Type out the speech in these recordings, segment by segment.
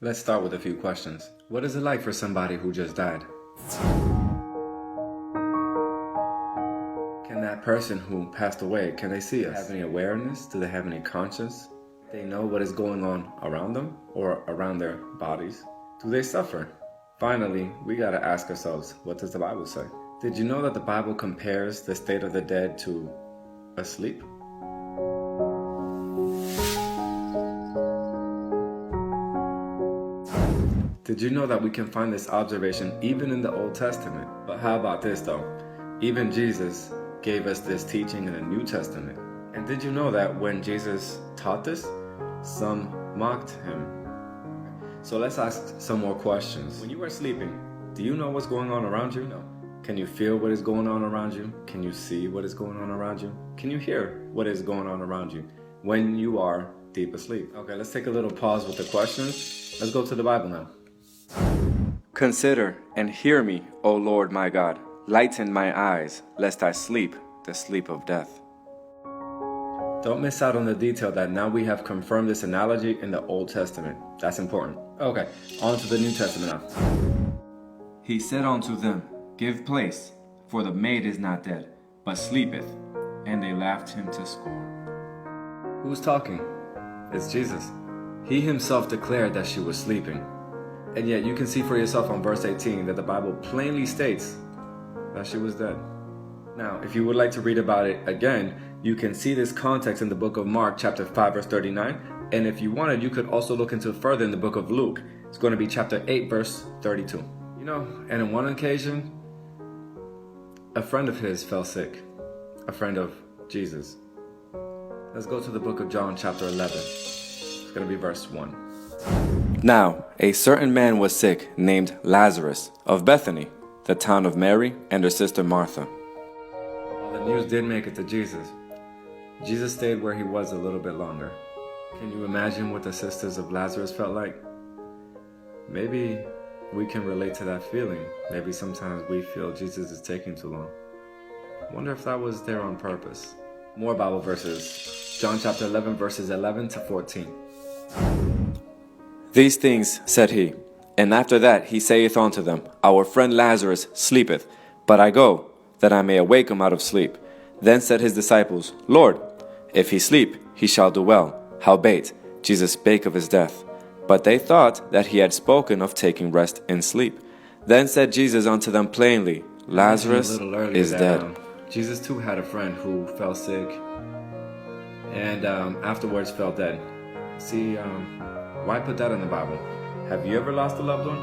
Let's start with a few questions. What is it like for somebody who just died? Can that person who passed away, can they see us? Have any awareness? Do they have any conscience? They know what is going on around them or around their bodies? Do they suffer? Finally, we gotta ask ourselves, what does the Bible say? Did you know that the Bible compares the state of the dead to asleep? Did you know that we can find this observation even in the Old Testament? But how about this though? Even Jesus gave us this teaching in the New Testament. And did you know that when Jesus taught this, some mocked him? So let's ask some more questions. When you are sleeping, do you know what's going on around you? No. Can you feel what is going on around you? Can you see what is going on around you? Can you hear what is going on around you when you are deep asleep? Okay, let's take a little pause with the questions. Let's go to the Bible now. Consider and hear me, O Lord my God. Lighten my eyes, lest I sleep the sleep of death. Don't miss out on the detail that now we have confirmed this analogy in the Old Testament. That's important. Okay, on to the New Testament now. He said unto them, Give place, for the maid is not dead, but sleepeth. And they laughed him to scorn. Who's talking? It's Jesus. He himself declared that she was sleeping. And yet you can see for yourself on verse 18 that the Bible plainly states that she was dead. Now, if you would like to read about it again, you can see this context in the book of Mark chapter 5 verse 39. And if you wanted, you could also look into it further in the book of Luke. It's going to be chapter 8 verse 32. You know, and on one occasion, a friend of his fell sick. A friend of Jesus. Let's go to the book of John chapter 11. It's going to be verse 1. Now, a certain man was sick, named Lazarus, of Bethany, the town of Mary and her sister Martha. While the news did make it to Jesus, Jesus stayed where he was a little bit longer. Can you imagine what the sisters of Lazarus felt like? Maybe we can relate to that feeling. Maybe sometimes we feel Jesus is taking too long. Wonder if that was there on purpose. More Bible verses. John chapter 11 verses 11 to 14. These things said he, and after that he saith unto them, Our friend Lazarus sleepeth, but I go, that I may awake him out of sleep. Then said his disciples, Lord, if he sleep, he shall do well. Howbeit, Jesus spake of his death. But they thought that he had spoken of taking rest in sleep. Then said Jesus unto them plainly, Lazarus is dead. Jesus too had a friend who fell sick and afterwards fell dead. See, why put that in the Bible? Have you ever lost a loved one?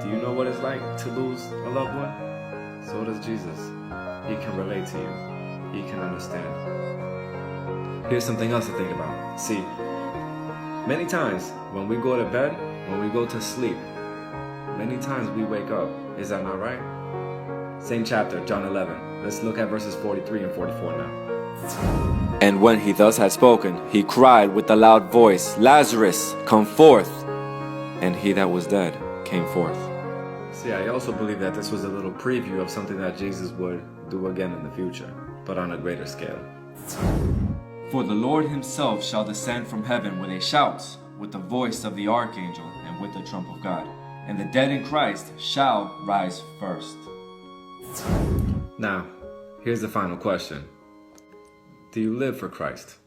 Do you know what it's like to lose a loved one? So does Jesus. He can relate to you. He can understand. Here's something else to think about. See, many times when we go to bed, when we go to sleep, many times we wake up. Is that not right? Same chapter, John 11. Let's look at verses 43 and 44 now. And when he thus had spoken, he cried with a loud voice, Lazarus, come forth. And he that was dead came forth. See, I also believe that this was a little preview of something that Jesus would do again in the future, but on a greater scale. For the Lord himself shall descend from heaven with a shout, with the voice of the archangel, and with the trump of God. And the dead in Christ shall rise first. Now, here's the final question. Do you live for Christ?